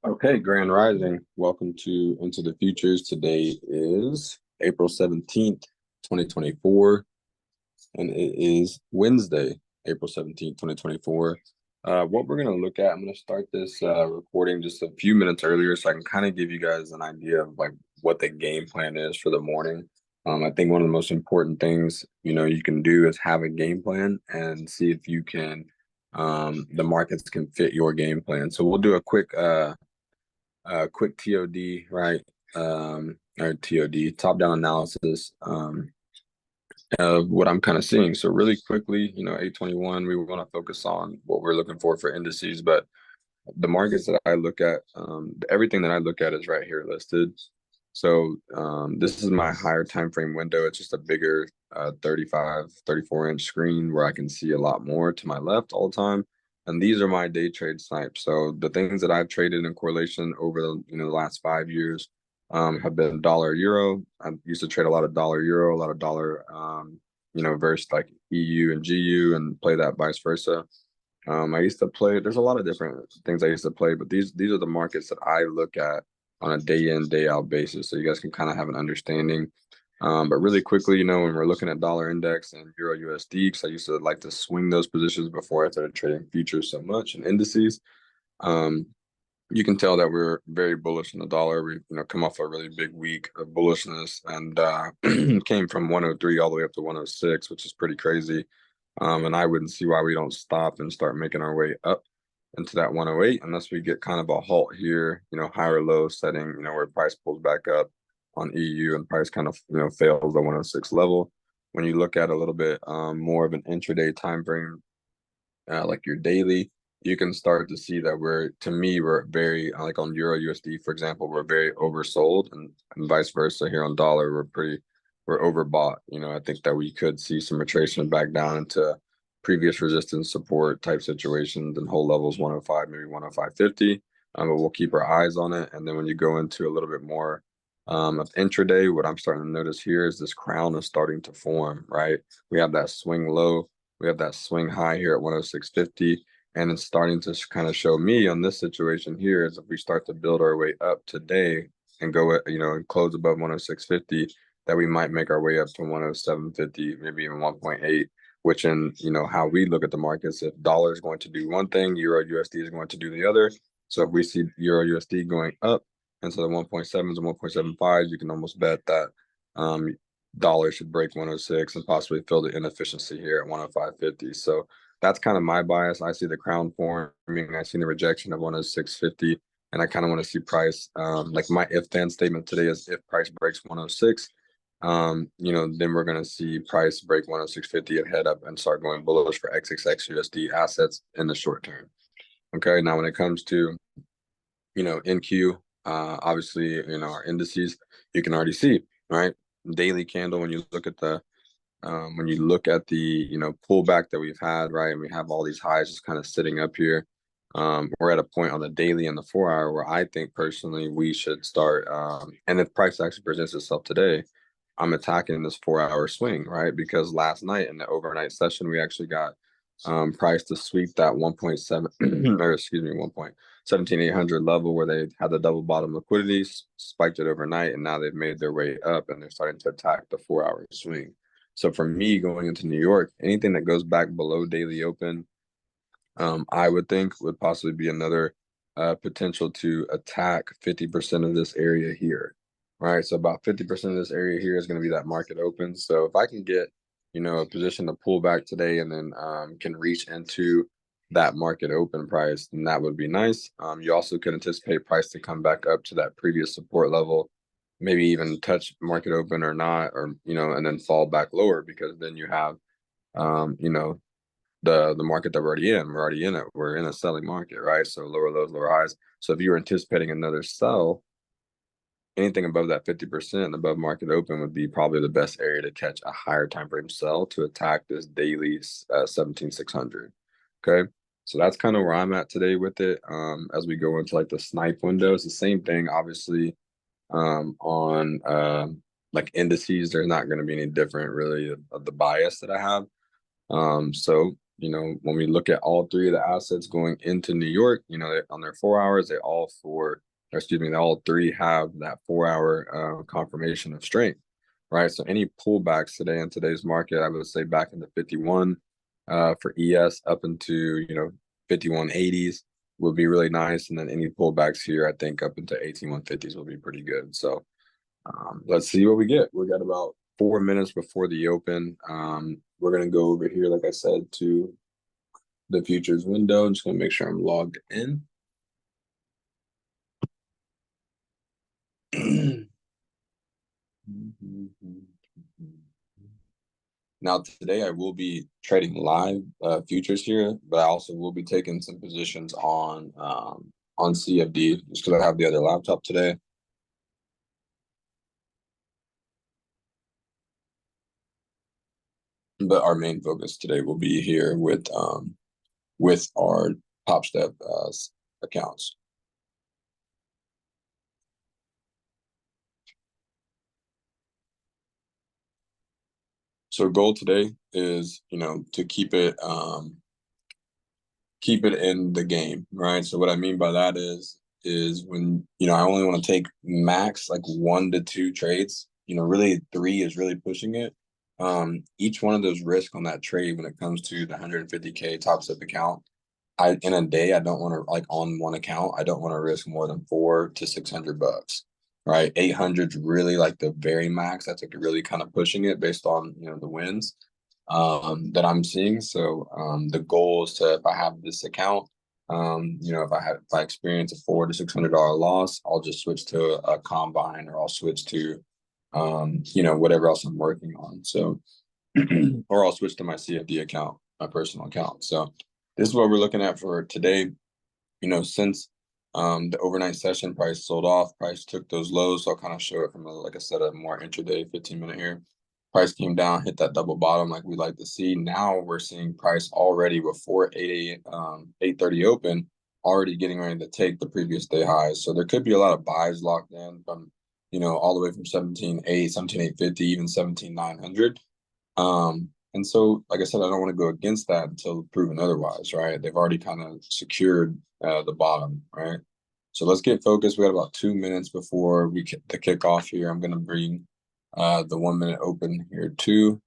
Okay, Grand Rising. Welcome to Into the Futures. Today is April 17th, 2024, and it is Wednesday, April 17th, 2024. What we're going to look at, I'm going to start this recording just a few minutes earlier so I can kind of give you guys an idea of like what the game plan is for the morning. I think one of the most important things, you can do is have a game plan and see if you can, the markets can fit your game plan. So we'll do a quick TOD, right? Or TOD, top down analysis of what I'm kind of seeing. So really quickly, 821, we want to focus on what we're looking for indices, but the markets that I look at, everything that I look at is right here listed. So this is my higher time frame window. It's just a bigger 35, 34-inch screen where I can see a lot more to my left all the time. And these are my day trade snipes. So the things that I've traded in correlation over the last 5 years have been dollar euro. I used to trade a lot of dollar euro, a lot of dollar versus like EU and GU and play that vice versa. I used to play. There's a lot of different things I used to play, but these are the markets that I look at on a day in day out basis, so you guys can kind of have an understanding. But really quickly, when we're looking at dollar index and euro USD, because I used to like to swing those positions before I started trading futures so much and indices. Um, you can tell that we're very bullish on the dollar. We come off a really big week of bullishness and came from 103 all the way up to 106, which is pretty crazy. And I wouldn't see why we don't stop and start making our way up into that 108 unless we get kind of a halt here, higher low setting, where price pulls back up on EU and price kind of, fails the 106 level. When you look at a little bit more of an intraday time frame, like your daily, you can start to see that to me, we're very, like on Euro USD, for example, we're very oversold and vice versa here on dollar, we're overbought. I think that we could see some retracement back down into previous resistance support type situations and hold levels 105, maybe 105.50. But we'll keep our eyes on it. And then when you go into a little bit more of intraday, what I'm starting to notice here is this crown is starting to form, right? We have that swing low, we have that swing high here at 106.50. And it's starting to kind of show me on this situation here is if we start to build our way up today and go and close above 106.50, that we might make our way up to 107.50, maybe even 1.8, which in, how we look at the markets, if dollar is going to do one thing, Euro USD is going to do the other. So if we see Euro USD going up into the 1.7s and 1.75s, you can almost bet that um, dollar should break 106 and possibly fill the inefficiency here at 105.50. So that's kind of my bias. I see the crown forming. I see the rejection of 106.50, and I kind of want to see price. Like my if then statement today is if price breaks 106, then we're going to see price break 106.50 and head up and start going bullish for XXX USD assets in the short term. Okay. Now, when it comes to, NQ, obviously, our indices, you can already see, right? Daily candle, when you look at the pullback that we've had, right, and we have all these highs just kind of sitting up here, we're at a point on the daily and the 4 hour where I think personally we should start, and if price actually presents itself today, I'm attacking this 4 hour swing, right? Because last night in the overnight session we actually got price to sweep that 1.7 or excuse me 1.17800 level where they had the double bottom liquidity, spiked it overnight, and now they've made their way up and they're starting to attack the 4 hour swing. So for me going into New York, anything that goes back below daily open, I would think would possibly be another potential to attack 50% of this area here. Right. So about 50% of this area here is going to be that market open. So if I can get, a position to pull back today and then can reach into that market open price, then that would be nice. You also could anticipate price to come back up to that previous support level, maybe even touch market open or not, or, and then fall back lower because then you have, you know, the market that we're already in. We're already in it. We're in a selling market, right? So lower lows, lower highs. So if you were anticipating another sell, anything above that 50% above market open would be probably the best area to catch a higher time frame sell to attack this daily 17,600. Okay. So that's kind of where I'm at today with it. As we go into like the snipe window, it's the same thing, obviously. On like indices, there's not going to be any different really of the bias that I have. So You know, when we look at all three of the assets going into New York, you know, on their 4 hours, they all three have that 4 hour confirmation of strength, right? So any pullbacks today in today's market, I would say back into 51 for ES up into, you know, 5180s would be really nice. And then any pullbacks here, I think up into 18150s will be pretty good. So let's see what we get. We got about 4 minutes before the open. We're gonna go over here, like I said, to the futures window. I'm just gonna make sure I'm logged in. Now today I will be trading live futures here, but I also will be taking some positions on CFD just because I have the other laptop today. But our main focus today will be here with our Top Step accounts. So goal today is, you know, to keep it in the game, right? So what I mean by that is when, you know, I only want to take max like 1 to 2 trades. You know, really 3 is really pushing it. Each one of those risks on that trade when it comes to the 150K Top Step account, in a day, I don't want to, like, on one account, I don't want to risk more than $400 to $600, right? 800 is really like the very max. That's like really kind of pushing it based on, you know, the wins that I'm seeing. So the goal is to, if I have this account, you know, if I experience a $400 to $600 loss, I'll just switch to a combine, or I'll switch to you know, whatever else I'm working on. So or I'll switch to my CFD account, my personal account. So this is what we're looking at for today. You know, since the overnight session price sold off, price took those lows. So I'll kind of show it from like I said, a more intraday 15-minute here. Price came down, hit that double bottom like we like to see. Now we're seeing price already before 8:30 open, already getting ready to take the previous day highs. So there could be a lot of buys locked in from, you know, all the way from 17.8, 17.850, even 17.900. And so, like I said, I don't want to go against that until proven otherwise, right? They've already kind of secured the bottom, right? So let's get focused. We got about 2 minutes before the kickoff here. I'm going to bring the 1 minute open here too.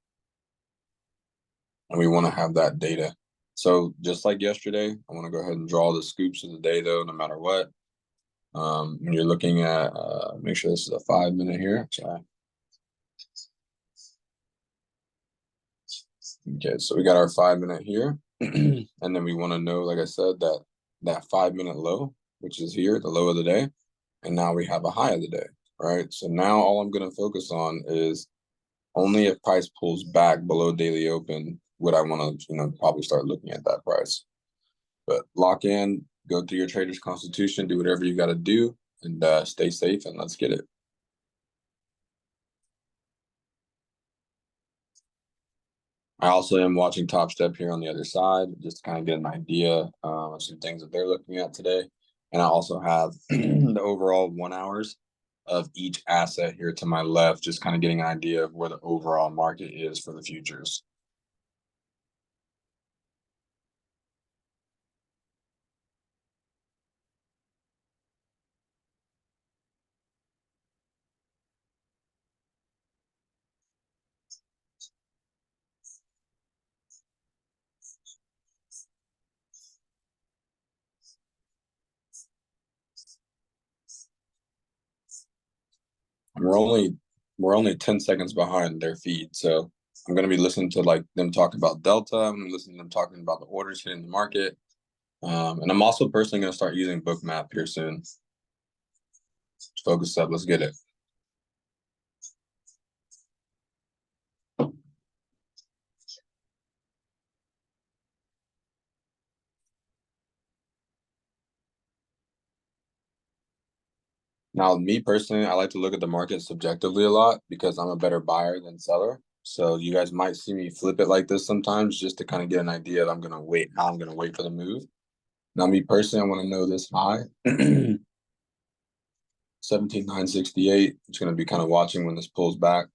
And we want to have that data. So just like yesterday, I want to go ahead and draw the scoops of the day though, no matter what. When you're looking at, make sure this is a 5 minute here. Sorry. Okay, so we got our 5 minute here. And then we want to know, like I said, that 5 minute low, which is here, the low of the day. And now we have a high of the day, right? So now all I'm going to focus on is only if price pulls back below daily open would I want to, you know, probably start looking at that price. But lock in, go through your trader's constitution, do whatever you got to do, and stay safe, and let's get it. I also am watching Top Step here on the other side, just to kind of get an idea of some things that they're looking at today. And I also have the overall 1 hours of each asset here to my left, just kind of getting an idea of where the overall market is for the futures. And we're only 10 seconds behind their feed. So I'm going to be listening to like them talk about Delta. I'm going to listen to them talking about the orders hitting the market. And I'm also personally going to start using Bookmap here soon. Focus up. Let's get it. Now, me personally, I like to look at the market subjectively a lot because I'm a better buyer than seller. So you guys might see me flip it like this sometimes just to kind of get an idea of how I'm going to wait for the move. Now, me personally, I want to know this high. 17,968. It's going to be kind of watching when this pulls back.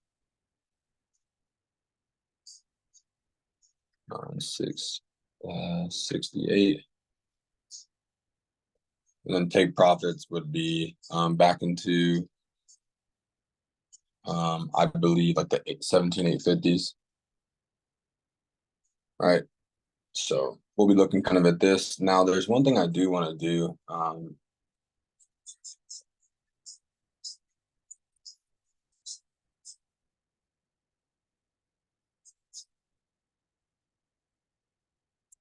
9.6. 68. And then take profits would be back into I believe like the 17,850s, right? So we'll be looking kind of at this. Now there's one thing I do want to do.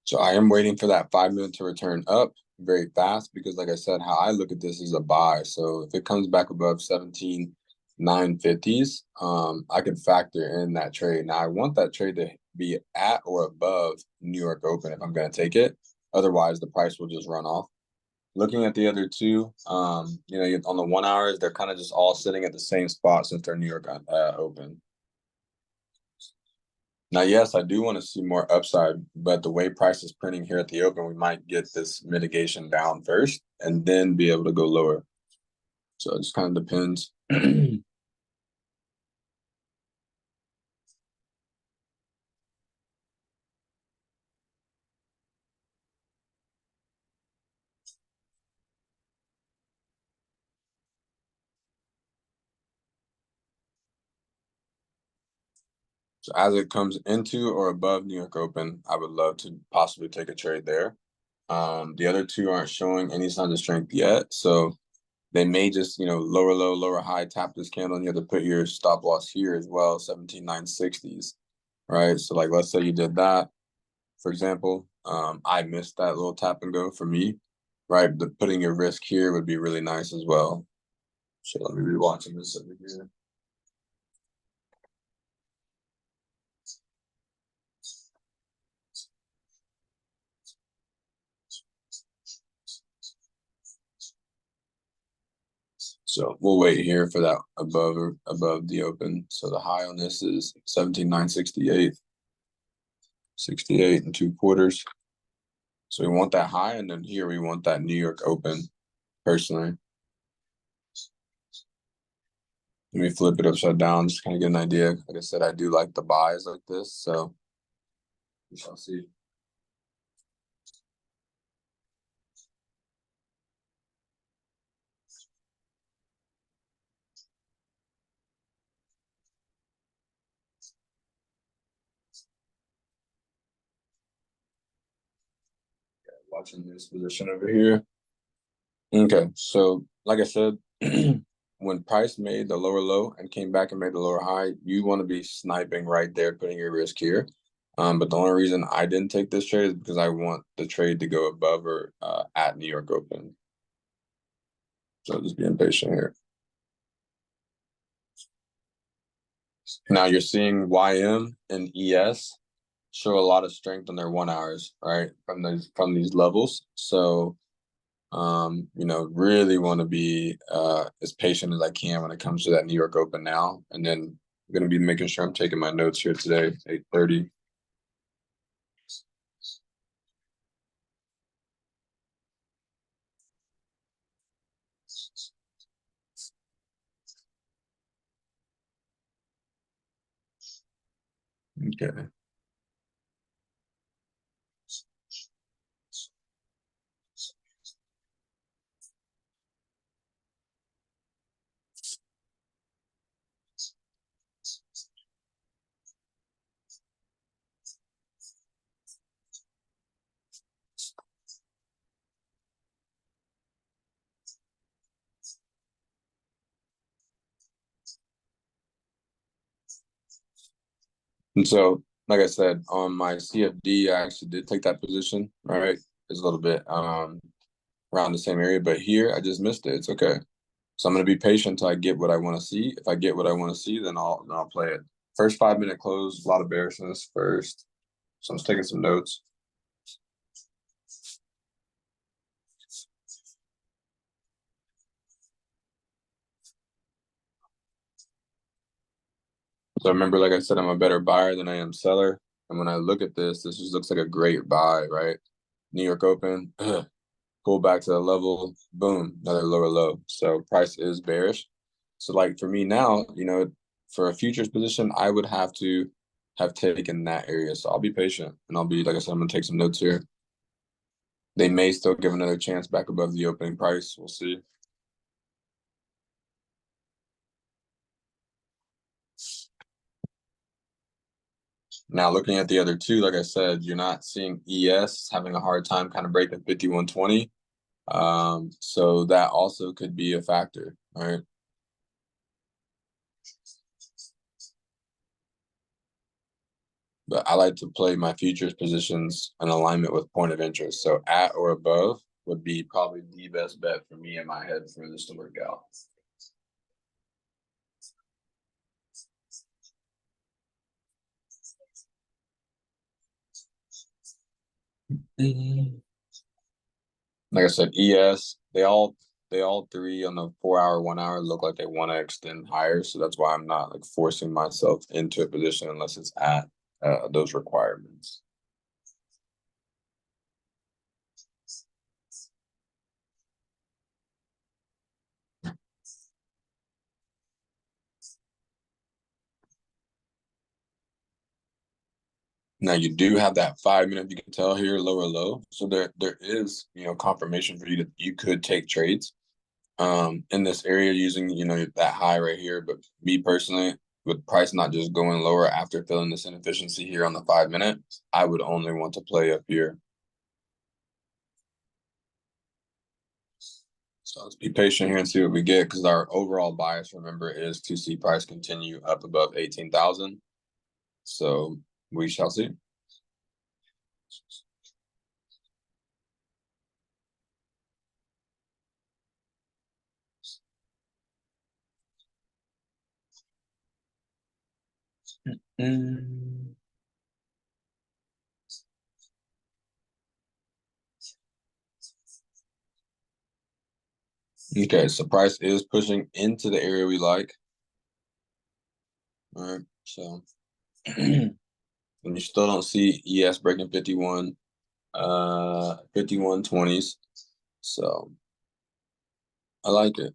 So I am waiting for that 5 minute to return up very fast because like I said, how I look at this is a buy. So if it comes back above 17,950s, I could factor in that trade. Now I want that trade to be at or above New York Open if I'm going to take it. Otherwise, the price will just run off. Looking at the other two, on the 1 hours, they're kind of just all sitting at the same spot since they're New York Open. Now, yes, I do want to see more upside, but the way price is printing here at the open, we might get this mitigation down first and then be able to go lower. So it just kind of depends. So as it comes into or above New York Open, I would love to possibly take a trade there. The other two aren't showing any signs of strength yet, so they may just, lower low, lower high, tap this candle, and you have to put your stop loss here as well, 17,960s, right? So like, let's say you did that, for example. I missed that little tap and go for me, right? But putting your risk here would be really nice as well. So let me be watching this over here. So we'll wait here for that above the open. So the high on this is 17,968, 68 and 2/4. So we want that high, and then here we want that New York Open, personally. Let me flip it upside down, just kind of get an idea. Like I said, I do like the buys like this, so we shall see. Watching this position over here. Okay, so like I said, when price made the lower low and came back and made the lower high, you want to be sniping right there, putting your risk here. But the only reason I didn't take this trade is because I want the trade to go above or at New York Open. So just being patient here. Now you're seeing YM and ES show a lot of strength on their 1 hours, right? From these levels. So really want to be as patient as I can when it comes to that New York Open now. And then I'm going to be making sure I'm taking my notes here today, 8:30. Okay. And so, like I said, on my CFD, I actually did take that position, right? It's a little bit around the same area, but here I just missed it. It's okay. So I'm going to be patient until I get what I want to see. If I get what I want to see, then I'll play it. First 5 minute close, a lot of bearishness first. So I'm just taking some notes. So remember, like I said, I'm a better buyer than I am seller. And when I look at this just looks like a great buy, right? New York Open, pull back to the level, boom, another lower low. So price is bearish. So like for me now, for a futures position, I would have to have taken that area. So I'll be patient and I'll be, like I said, I'm gonna take some notes here. They may still give another chance back above the opening price. We'll see. Now, looking at the other two, like I said, you're not seeing ES having a hard time kind of breaking 5120. So that also could be a factor, right? But I like to play my futures positions in alignment with point of interest. So at or above would be probably the best bet for me in my head for this to work out. Like I said, ES, they all three on the 4 hour, 1 hour look like they want to extend higher. So that's why I'm not like forcing myself into a position unless it's at those requirements. Now you do have that 5 minute, you can tell here, lower low. So there is, confirmation for you could take trades in this area using, that high right here. But me personally, with price not just going lower after filling this inefficiency here on the 5 minute, I would only want to play up here. So let's be patient here and see what we get, because our overall bias, remember, is to see price continue up above 18,000. So we shall see. Mm. Okay, so price is pushing into the area we like. All right, so and you still don't see ES breaking 5120s. So I like it.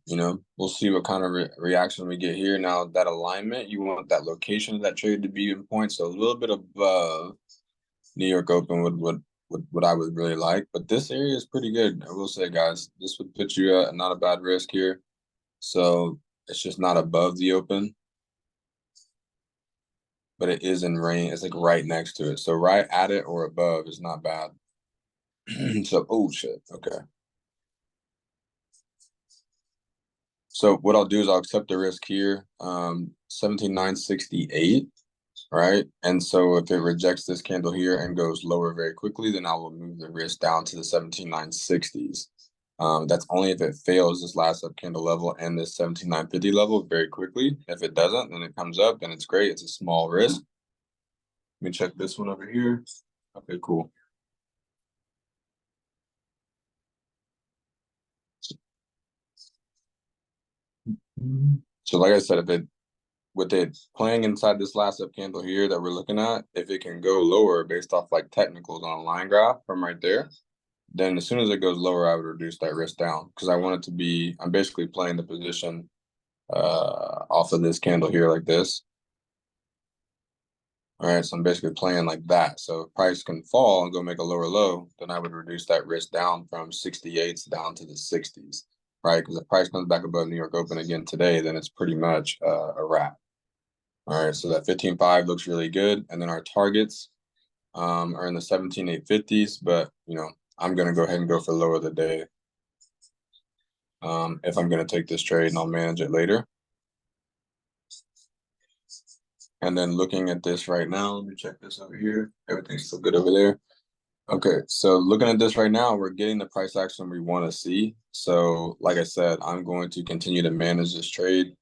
We'll see what kind of reaction we get here. Now that alignment, you want that location of that trade to be in point, so a little bit above New York Open would what I would really like. But this area is pretty good, I will say, guys. This would put you at not a bad risk here. So it's just not above the open, but it is in range. It's like right next to it. So right at it or above is not bad. So, oh shit. Okay. So what I'll do is I'll accept the risk here. 17,968, right? And so if it rejects this candle here and goes lower very quickly, then I will move the risk down to the 17,960s. That's only if it fails this last up candle level and this 17,950 level very quickly. If it doesn't, then it comes up, then it's great. It's a small risk. Let me check this one over here. Okay, cool. So like I said, with it playing inside this last up candle here that we're looking at, if it can go lower based off like technicals on a line graph from right there, then as soon as it goes lower, I would reduce that risk down, because I want it to be, I'm basically playing the position off of this candle here like this. All right, so I'm basically playing like that. So if price can fall and go make a lower low, then I would reduce that risk down from 68s down to the 60s, right? Because if price comes back above New York Open again today, then it's pretty much a wrap. All right, so that 15.5 looks really good. And then our targets are in the 17,850s, but, I'm going to go ahead and go for lower of the day if I'm going to take this trade, and I'll manage it later. And then looking at this right now, let me check this over here. Everything's still good over there. Okay, so looking at this right now, we're getting the price action we want to see. So like I said, I'm going to continue to manage this trade.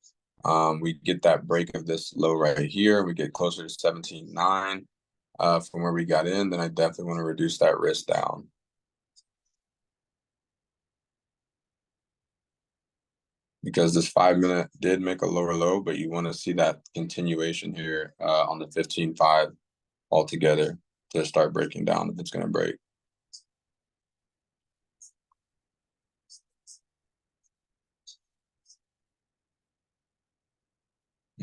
We get that break of this low right here. We get closer to 17.9 from where we got in, then I definitely want to reduce that risk down. Because this 5 minute did make a lower low, but you want to see that continuation here on the 15.5 altogether to start breaking down if it's going to break.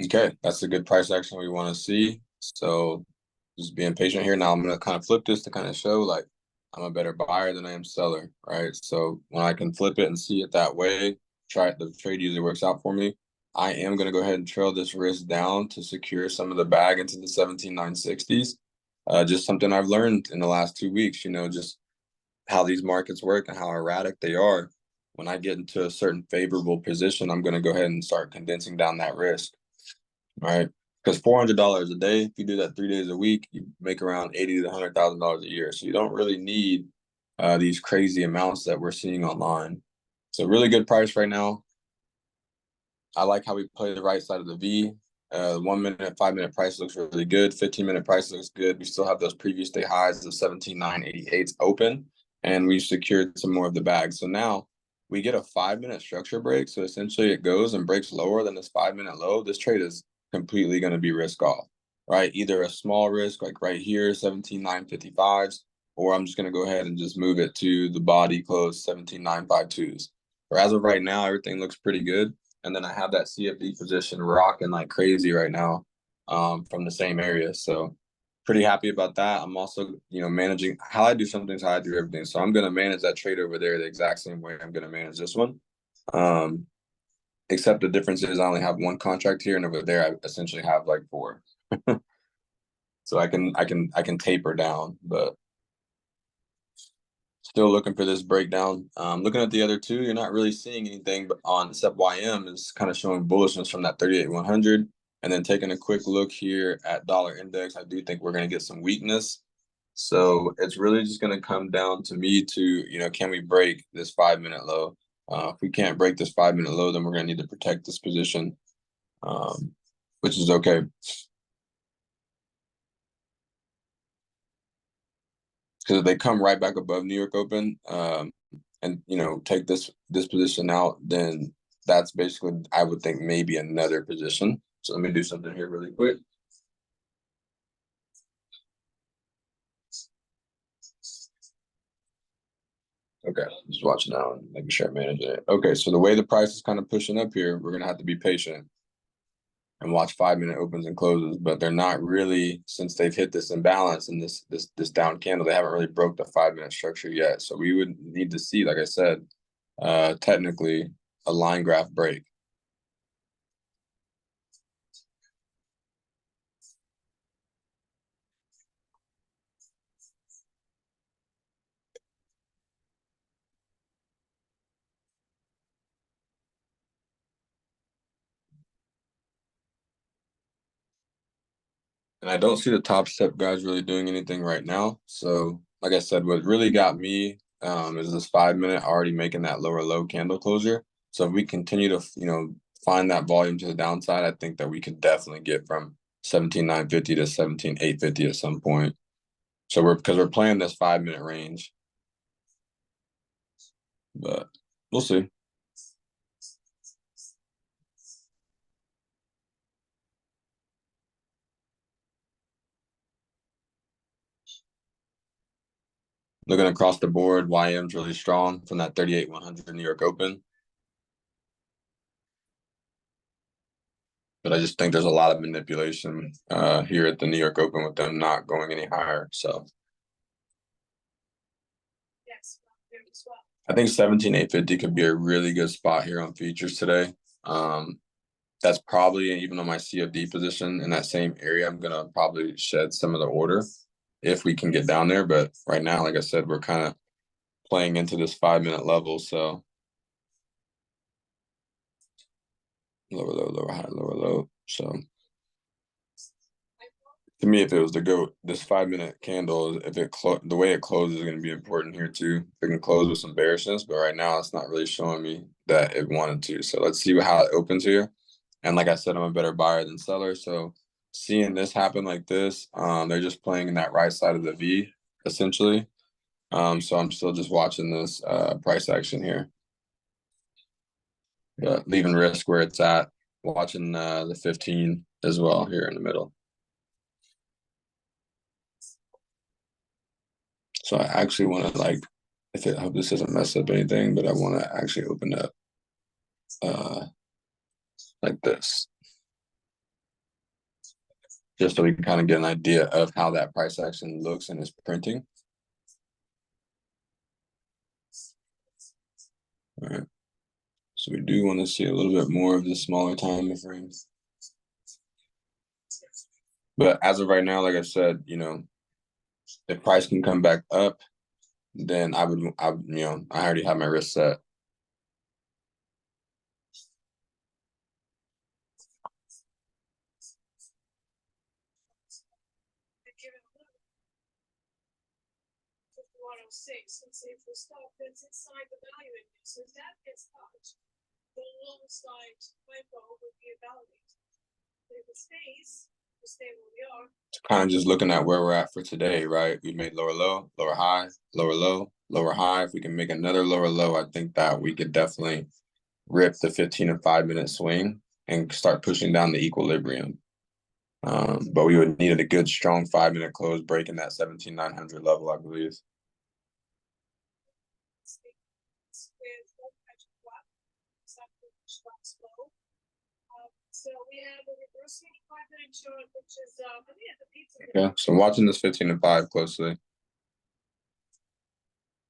Okay, that's a good price action we want to see. So just being patient here. Now I'm gonna kind of flip this to kind of show like I'm a better buyer than I am seller, right? So when I can flip it and see it that way, try it, the trade usually works out for me. I am gonna go ahead and trail this risk down to secure some of the bag into the 17,960s. Just something I've learned in the last 2 weeks, just how these markets work and how erratic they are. When I get into a certain favorable position, I'm going to go ahead and start condensing down that risk, right? Because $400 a day, if you do that 3 days a week, you make around $80,000 to $100,000 a year. So you don't really need these crazy amounts that we're seeing online. So really good price right now. I like how we play the right side of the V. 1 minute, 5 minute price looks really good. 15-minute price looks good. We still have those previous day highs of 17,988 open, and we've secured some more of the bag. So now we get a 5 minute structure break. So essentially it goes and breaks lower than this 5 minute low. This trade is completely going to be risk off, right? Either a small risk like right here, 17,955s, or I'm just going to go ahead and just move it to the body close 17,952s. Or as of right now, everything looks pretty good. And then I have that CFD position rocking like crazy right now from the same area. So pretty happy about that. I'm also, managing how I do some things, how I do everything. So I'm going to manage that trade over there the exact same way I'm going to manage this one. Except the difference is I only have one contract here, and over there I essentially have like four. So I can taper down, but still looking for this breakdown. Looking at the other two, you're not really seeing anything but on except YM is kind of showing bullishness from that 38,100. And then taking a quick look here at dollar index, I do think we're going to get some weakness. So it's really just going to come down to me to, can we break this 5 minute low? If we can't break this 5 minute low, then we're going to need to protect this position, which is okay. Because if they come right back above New York Open, and take this position out, then that's basically I would think maybe another position. So let me do something here really quick. Okay, just watching now and making sure I manage it. Okay, so the way the price is kind of pushing up here, we're gonna have to be patient and watch 5 minute opens and closes, but they're not really, since they've hit this imbalance and this down candle, they haven't really broke the 5 minute structure yet. So we would need to see, like I said, technically a line graph break. And I don't see the top step guys really doing anything right now. So, like I said, what really got me is this 5 minute already making that lower low candle closure. So if we continue to, find that volume to the downside, I think that we could definitely get from 17,950 to 17,850 at some point. So because we're playing this 5 minute range, but we'll see. Looking across the board, YM's really strong from that 38,100 New York Open. But I just think there's a lot of manipulation here at the New York Open with them not going any higher. So I think 17,850 could be a really good spot here on futures today. That's probably, even on my CFD position in that same area, I'm gonna probably shed some of the order if we can get down there. But right now, like I said, we're kind of playing into this 5 minute level. So lower low, lower high, lower low. So to me, if it was to go this 5 minute candle, if the way it closes is going to be important here too. It can close with some bearishness, but right now it's not really showing me that it wanted to. So let's see how it opens here. And like I said, I'm a better buyer than seller. So seeing this happen like this, they're just playing in that right side of the V essentially. So I'm still just watching this price action here, but leaving risk where it's at, watching the 15 as well here in the middle. So I actually want to I hope this doesn't mess up anything, but I want to actually open up like this. just so we can kind of get an idea of how that price action looks and is printing. All right. So we do want to see a little bit more of the smaller time frames. But as of right now, like I said, if price can come back up, then I already have my risk set. And say if the stock that's inside the value index, if that gets touched, the long side hypo would be validated. But if it stays, we stay where we are. Kind of just looking at where we're at for today, right? We made lower low, lower high, lower low, lower high. If we can make another lower low, I think that we could definitely rip the 15 and 5 minute swing and start pushing down the equilibrium. But we would need a good strong 5 minute close breaking that 17,900 level, I believe. So we have a reverse 5-minute chart, which is yeah, so watching this 15 and 5 closely.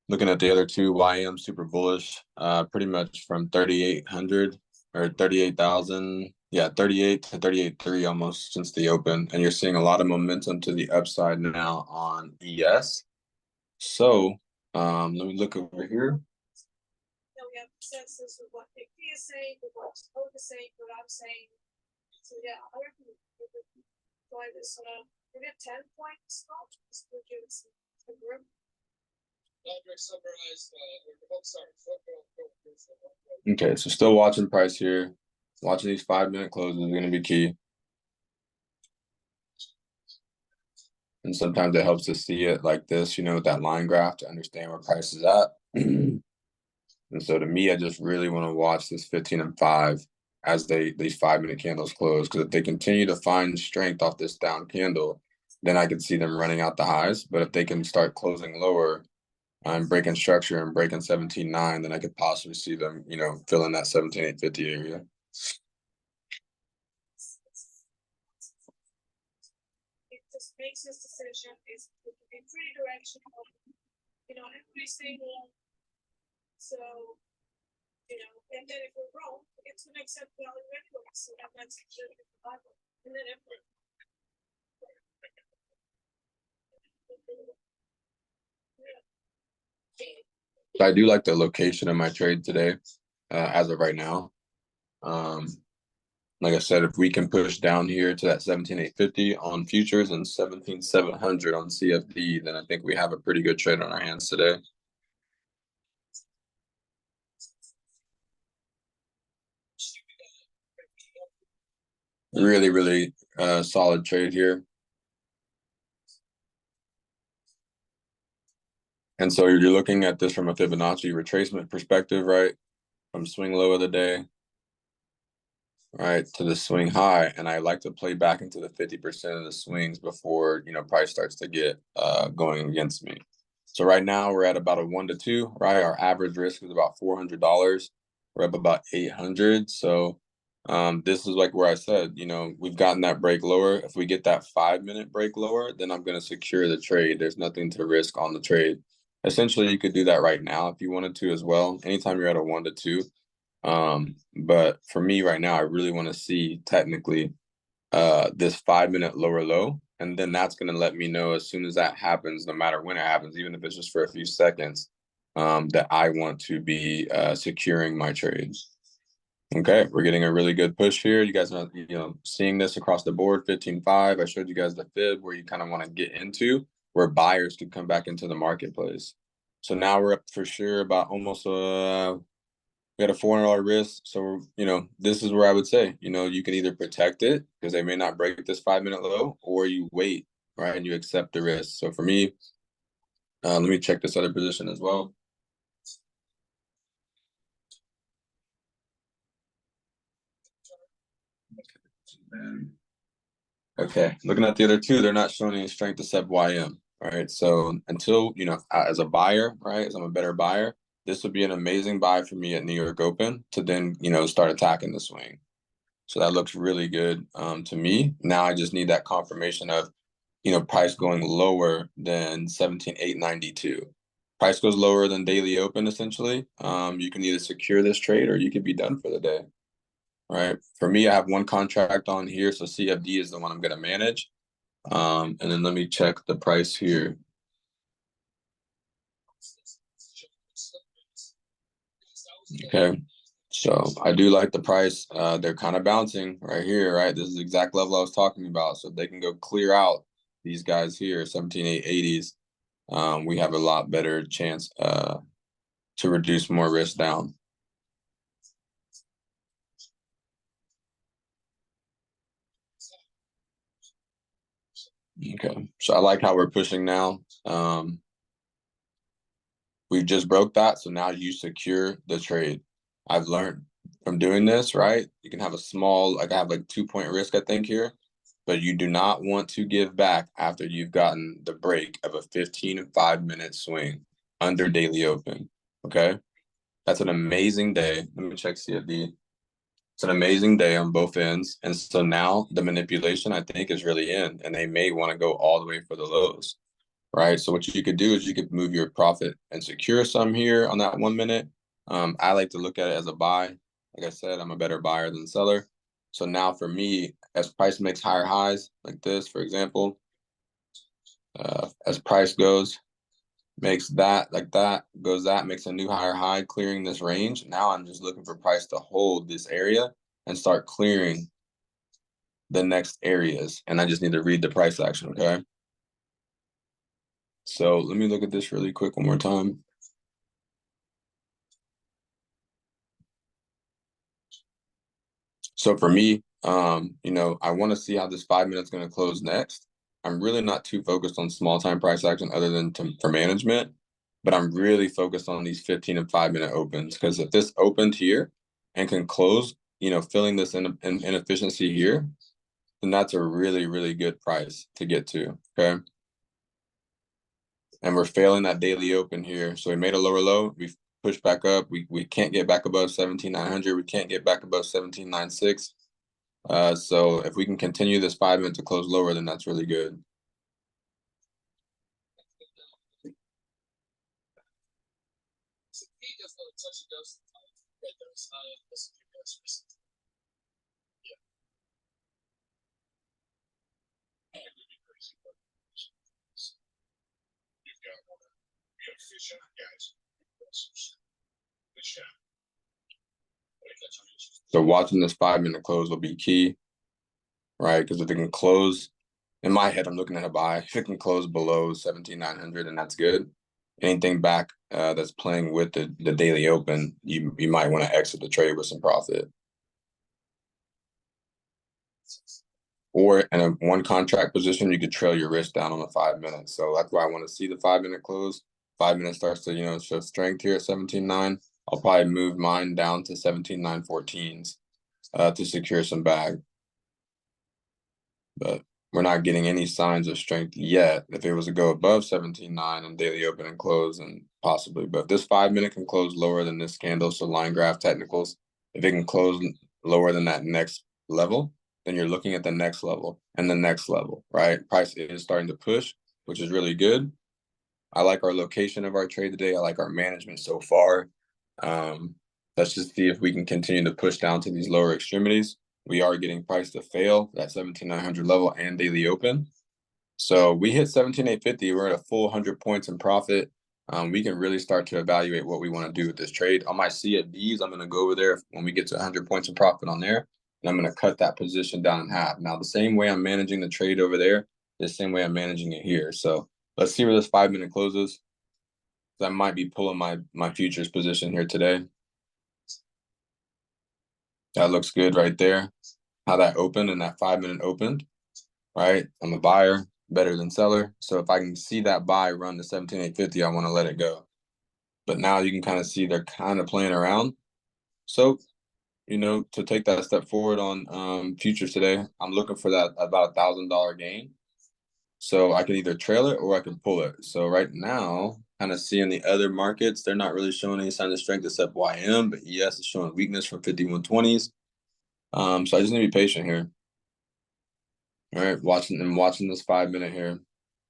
Looking at the other two, YM super bullish, pretty much from 3,800 or 38,000. Yeah, 38 to 38.3 almost since the open. And you're seeing a lot of momentum to the upside now on ES. So let me look over here. Now we have consensus with what Nick D is saying, with what Hope is saying, what I'm saying. So yeah, I reckon going this maybe a 10-point stop just to give it some grip. Okay, so still watching price here. Watching these 5 minute closes is going to be key. And sometimes it helps to see it like this, with that line graph to understand where price is at. And so to me, I just really want to watch this 15 and 5 as these 5 minute candles close. Because if they continue to find strength off this down candle, then I could see them running out the highs. But if they can start closing lower and breaking structure and breaking 17.9, then I could possibly see them, filling that 17,850 area. It just makes this decision is it can be pretty directional. Every single. So, and then if we're wrong, it's going to accept value anyway. So that's the Bible. And then if I do like the location of my trade today, as of right now. Like I said, if we can push down here to that 17,850 on futures and 17,700 on CFD, then I think we have a pretty good trade on our hands today. Really, really solid trade here. And so you're looking at this from a Fibonacci retracement perspective, right? From swing low of the day, right, to the swing high. And I like to play back into the 50% of the swings before, price starts to get going against me. So right now we're at about a 1 to 2, right? Our average risk is about $400. We're up about 800. So this is like where I said, we've gotten that break lower. If we get that 5 minute break lower, then I'm going to secure the trade. There's nothing to risk on the trade. Essentially, you could do that right now if you wanted to as well. Anytime you're at a 1 to 2. But for me right now, I really want to see technically this 5 minute lower low. And then that's going to let me know as soon as that happens, no matter when it happens, even if it's just for a few seconds, that I want to be securing my trades. Okay, we're getting a really good push here. You guys are, seeing this across the board, 15.5. I showed you guys the fib where you kind of want to get into where buyers could come back into the marketplace. So now we're up for sure about almost we had a $400 risk. So, this is where I would say, you can either protect it because they may not break this 5 minute low, or you wait, right, and you accept the risk. So for me, let me check this other position as well. Okay, looking at the other two, they're not showing any strength except YM. All right, so until, as a buyer, right, as I'm a better buyer, this would be an amazing buy for me at New York Open to then, start attacking the swing. So that looks really good to me. Now I just need that confirmation of, price going lower than 17,892. Price goes lower than daily open, essentially. You can either secure this trade or you could be done for the day. Right. For me, I have one contract on here, so CFD is the one I'm going to manage. And then let me check the price here. Okay. So I do like the price. They're kind of bouncing right here, right? This is the exact level I was talking about. So if they can go clear out these guys here, 17,880s, we have a lot better chance to reduce more risk down. Okay. So I like how we're pushing now. We just broke that, so now you secure the trade. I've learned from doing this, right? You can have a small, like I have like 2-point risk, I think here, but you do not want to give back after you've gotten the break of a 15 and 5-minute swing under daily open. Okay. That's an amazing day. Let me check CFD. It's an amazing day on both ends. And so now the manipulation, I think, is really in, and they may want to go all the way for the lows. Right. So what you could do is you could move your profit and secure some here on that 1 minute. I like to look at it as a buy. Like I said, I'm a better buyer than seller. So now for me, as price makes higher highs like this, for example, as price goes, makes that like that, goes that, makes a new higher high, clearing this range. Now I'm just looking for price to hold this area and start clearing the next areas. And I just need to read the price action. Okay. So let me look at this really quick one more time. So for me, I want to see how this 5 minutes going to close next. I'm really not too focused on small time price action other than for management, but I'm really focused on these 15 and 5-minute opens, because if this opened here and can close, filling this inefficiency here, then that's a really, really good price to get to. Okay. And we're failing that daily open here. So we made a lower low. We pushed back up. We can't get back above 17,900. We can't get back above 17,960. So if we can continue this 5 minute to close lower, then that's really good. So watching this 5 minute close will be key, right? Because if it can close, in my head, I'm looking at a buy. If it can close below 17,900, and that's good. Anything back that's playing with the daily open, you might want to exit the trade with some profit. Or in a one contract position, you could trail your risk down on the 5 minutes. So that's why I want to see the 5 minute close. 5 minutes starts to, show strength here at 17.9. I'll probably move mine down to 17.914s to secure some bag. But we're not getting any signs of strength yet. If it was to go above 17.9 and daily open and close, then possibly. But if this 5 minute can close lower than this candle, so line graph technicals, if it can close lower than that next level, then you're looking at the next level and the next level, right? Price is starting to push, which is really good. I like our location of our trade today. I like our management so far. Let's just see if we can continue to push down to these lower extremities. We are getting price to fail that 17,900 level and daily open. So we hit 17,850. We're at a full 100 points in profit. We can really start to evaluate what we want to do with this trade. On my CFDs, I'm going to go over there when we get to 100 points in profit on there, and I'm going to cut that position down in half. Now, the same way I'm managing the trade over there, the same way I'm managing it here. So let's see where this 5 minute closes. I might be pulling my futures position here today. That looks good right there. How that opened and that 5 minute opened, right? I'm a buyer, better than seller. So if I can see that buy run to 17,850, I want to let it go. But now you can kind of see they're kind of playing around. So, to take that step forward on futures today, I'm looking for that about $1,000 gain. So I can either trail it or I can pull it. So right now, kind of seeing the other markets, they're not really showing any signs of strength except YM, but ES is showing weakness from 5120s. So I just need to be patient here. All right, watching this 5 minute here.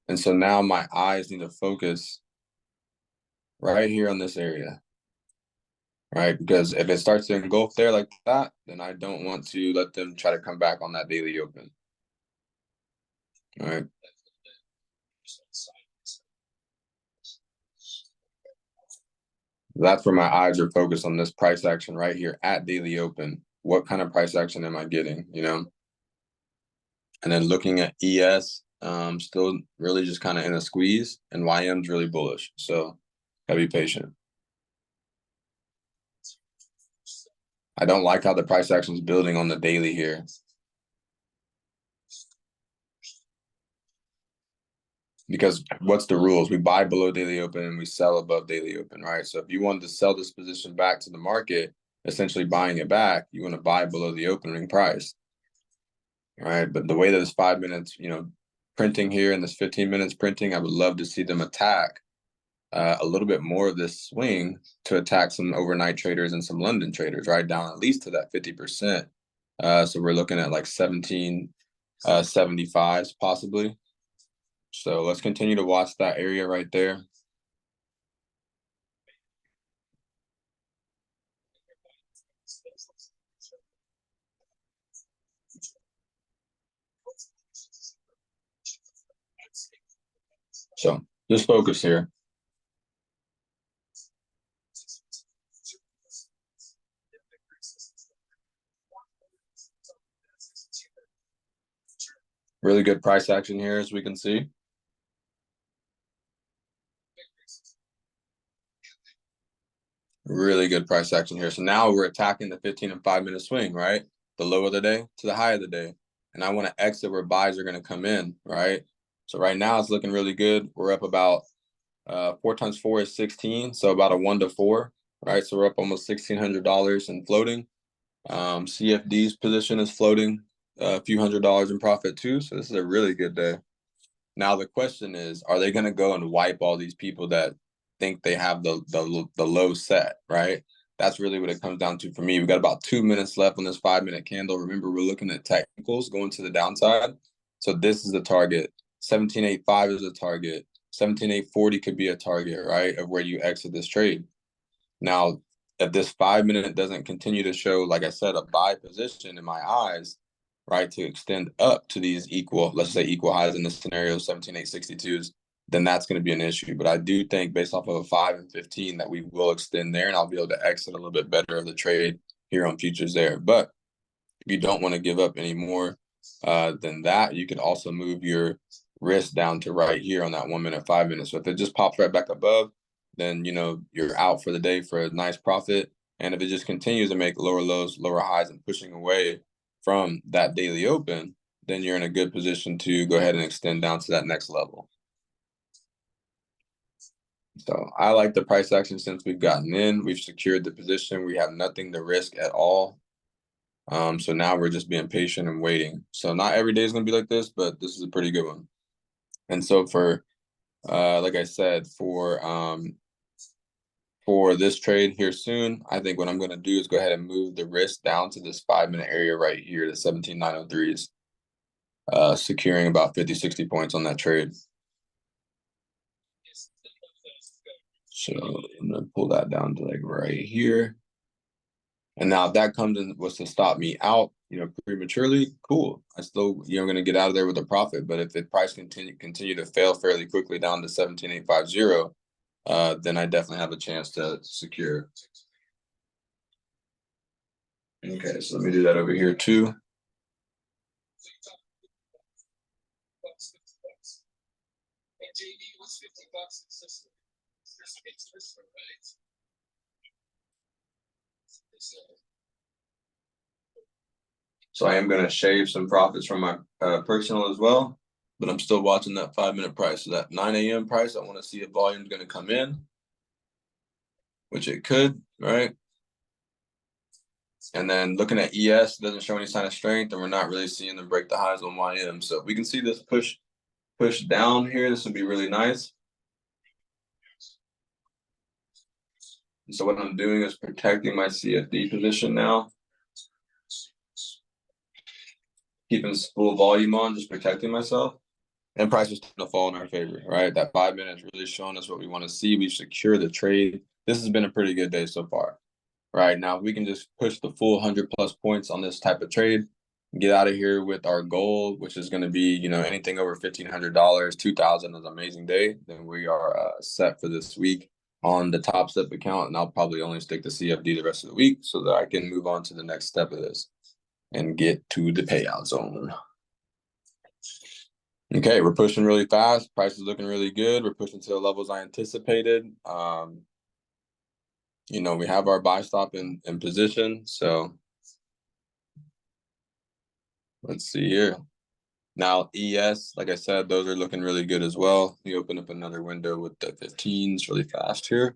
And so now my eyes need to focus right here on this area. Right, because if it starts to engulf there like that, then I don't want to let them try to come back on that daily open. All right. That's where my eyes are focused on this price action right here at daily open. What kind of price action am I getting, you know? And then looking at ES, still really just kind of in a squeeze, and YM's really bullish. So gotta be patient. I don't like how the price action is building on the daily here. Because what's the rules? We buy below daily open and we sell above daily open, right? So if you wanted to sell this position back to the market, essentially buying it back, you want to buy below the opening price, right? But the way that it's 5 minutes, you know, printing here and this 15 minutes printing, I would love to see them attack a little bit more of this swing to attack some overnight traders and some London traders, right? Down at least to that 50%. So we're looking at like 1775s possibly. So let's continue to watch that area right there. So just focus here. Really good price action here, as we can see. Really good price action here. So now we're attacking the 15 and 5 minute swing, right? The low of the day to the high of the day. And I want to exit where buys are going to come in, right? So right now it's looking really good. We're up about 4 times 4 is 16. So about a 1 to 4, right? So we're up almost $1,600 in floating. CFD's position is floating a few $100s in profit too. So this is a really good day. Now the question is, are they going to go and wipe all these people that think they have the low set, right? That's really what it comes down to for me. We got about 2 minutes left on this 5 minute candle. Remember, we're looking at technicals going to the downside. So this is the target. 1785 is a target. 17840 could be a target, right? Of where you exit this trade. Now, if this 5 minute doesn't continue to show, like I said, a buy position in my eyes, right, to extend up to these equal, let's say equal highs in this scenario, 17,862s, then that's going to be an issue. But I do think based off of a 5 and 15 that we will extend there, and I'll be able to exit a little bit better of the trade here on futures there. But if you don't want to give up any more than that, you could also move your risk down to right here on that 1 minute, 5 minutes. So if it just pops right back above, then, you know, you're out for the day for a nice profit. And if it just continues to make lower lows, lower highs, and pushing away from that daily open, then you're in a good position to go ahead and extend down to that next level. So I like the price action since we've gotten in. We've secured the position. We have nothing to risk at all. So now we're just being patient and waiting. So not every day is going to be like this, but this is a pretty good one. And so for, like I said, for this trade here soon, I think what I'm going to do is go ahead and move the risk down to this 5 minute area right here, the 17,903s, securing about 50, 60 points on that trade. So I'm going to pull that down to like right here. And now if that comes in was to stop me out, you know, prematurely, cool. I still, you know, going to get out of there with a profit. But if the price continue to fail fairly quickly down to 17,850, then I definitely have a chance to secure. Okay, so let me do that over here too. So I am going to shave some profits from my personal as well, but I'm still watching that 5 minute price. So that 9 a.m. price, I want to see if volume is going to come in, which it could, right? And then looking at ES, doesn't show any sign of strength, and we're not really seeing them break the highs on YM. So we can see this push down here. This would be really nice. And so what I'm doing is protecting my CFD position now. keeping this full volume on, just protecting myself. And price is starting to fall in our favor, right? That 5 minutes really showing us what we want to see. We've secured the trade. This has been a pretty good day so far. Right now, we can just push the full 100+ points on this type of trade, get out of here with our goal, which is going to be, anything over $1,500, 2,000 is an amazing day. Then we are set for this week on the Top Step account, and I'll probably only stick to CFD the rest of the week so that I can move on to the next step of this and get to the payout zone. Okay, we're pushing really fast. Price is looking really good. We're pushing to the levels I anticipated. We have our buy stop in position. So let's see here. Now, ES, like I said, those are looking really good as well. We open up another window with the 15s really fast here.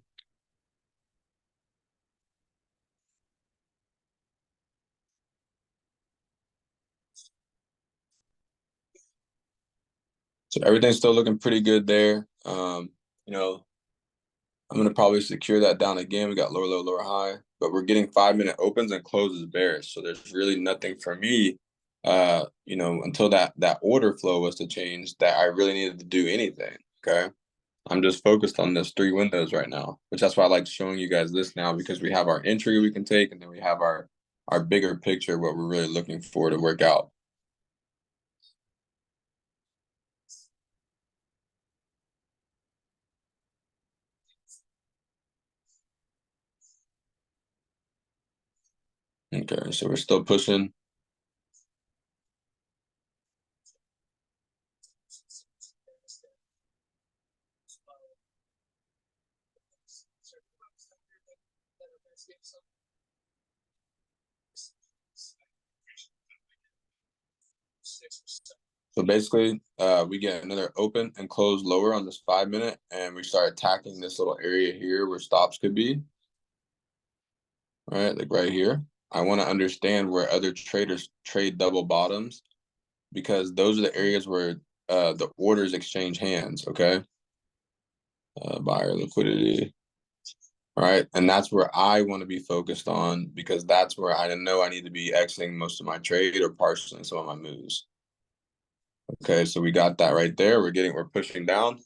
So everything's still looking pretty good there. I'm going to probably secure that down again. We got lower, low, lower, high, but we're getting 5-minute opens and closes bearish. So there's really nothing for me, until that order flow was to change, that I really needed to do anything. Okay. I'm just focused on those 3 windows right now, which that's why I like showing you guys this now, because we have our entry we can take, and then we have our bigger picture, what we're really looking for to work out. Okay, so we're still pushing. So basically, we get another open and close lower on this 5-minute, and we start attacking this little area here where stops could be. All right, like right here. I want to understand where other traders trade double bottoms, because those are the areas where the orders exchange hands. Okay. Buyer liquidity. All right. And that's where I want to be focused on, because that's where I know I need to be exiting most of my trade or partially some of my moves. Okay. So we got that right there. We're pushing down.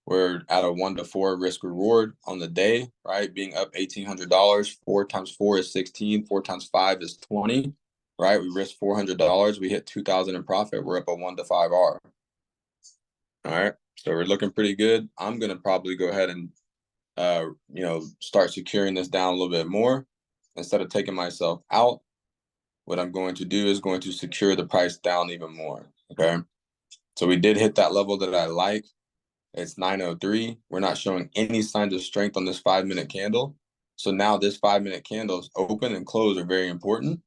We're at a 1 to 4 risk reward on the day, right? Being up $1,800. 4 times 4 is 16. 4 times 5 is 20, right? We risk $400. We hit 2,000 in profit. We're up a 1 to 5 R. All right. So we're looking pretty good. I'm going to probably go ahead and start securing this down a little bit more. Instead of taking myself out, what I'm going to do is going to secure the price down even more. Okay. So we did hit that level that I like. It's 903. We're not showing any signs of strength on this 5-minute candle. So now this 5-minute candle's open and close are very important.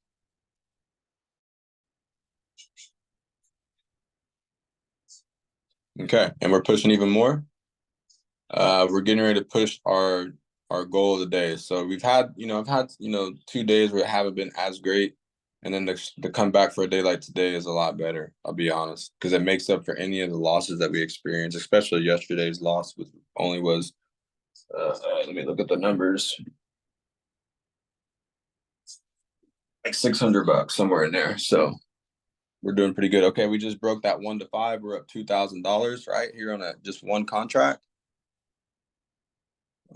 Okay. And we're pushing even more. We're getting ready to push our goal of the day. So I've had 2 days where it haven't been as great, and then the comeback for a day like today is a lot better. I'll be honest, because it makes up for any of the losses that we experienced, especially yesterday's loss, which only was. Let me look at the numbers. Like $600, somewhere in there. So we're doing pretty good. Okay, we just broke that 1 to 5. We're up $2,000 right here on just one contract.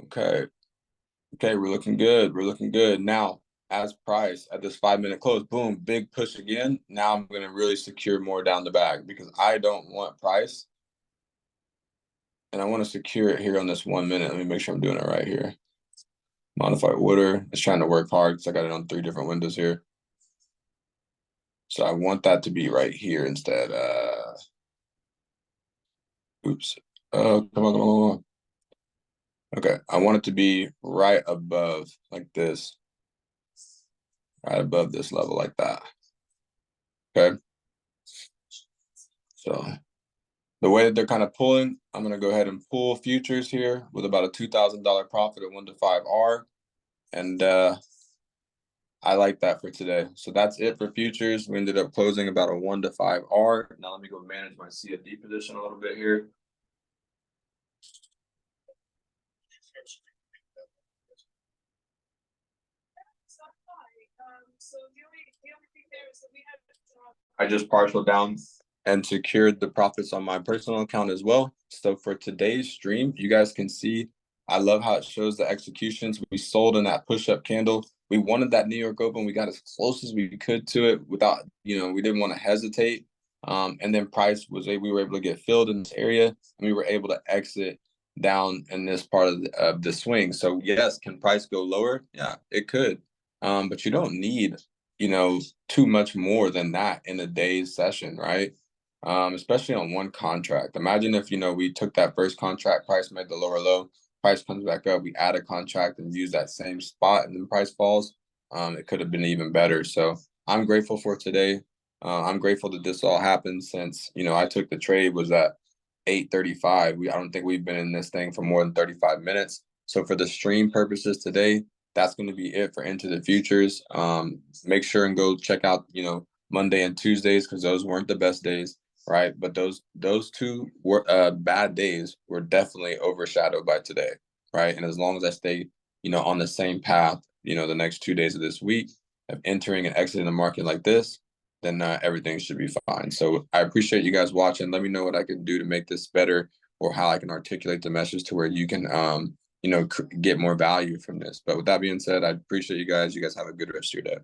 Okay. Okay, we're looking good. We're looking good. Now, as price at this 5-minute close, boom, big push again. Now I'm going to really secure more down the bag, because I don't want price. And I want to secure it here on this 1 minute. Let me make sure I'm doing it right here. Modify order. It's trying to work hard because I got it on 3 different windows here. So I want that to be right here instead. Oops. Come on, come on, come on. Okay, I want it to be right above, like this. Right above this level, like that. Okay. So the way that they're kind of pulling, I'm going to go ahead and pull futures here with about a $2,000 profit at 1 to 5 R. And I like that for today. So that's it for futures. We ended up closing about a 1 to 5 R. Now let me go manage my CFD position a little bit here. So the only thing comparison, we have to drop. I just partialed down and secured the profits on my personal account as well. So for today's stream, you guys can see, I love how it shows the executions. We sold in that push-up candle. We wanted that New York Open. We got as close as we could to it without, we didn't want to hesitate. And then price we were able to get filled in this area, and we were able to exit down in this part of the swing. So yes, can price go lower? Yeah, it could. But you don't need, too much more than that in a day's session, right? Especially on one contract. Imagine if, we took that first contract, price made the lower low, price comes back up, we add a contract and use that same spot and then price falls. It could have been even better. So I'm grateful for today. I'm grateful that this all happened since, I took the trade was at 8:35. I don't think we've been in this thing for more than 35 minutes. So for the stream purposes today, that's going to be it for Into the Futures. Make sure and go check out, Monday and Tuesdays, because those weren't the best days, right? But those two were bad days were definitely overshadowed by today, right? And as long as I stay, on the same path, the next 2 days of this week of entering and exiting the market like this, then everything should be fine. So I appreciate you guys watching. Let me know what I can do to make this better, or how I can articulate the message to where you can, get more value from this. But with that being said, I appreciate you guys. You guys have a good rest of your day.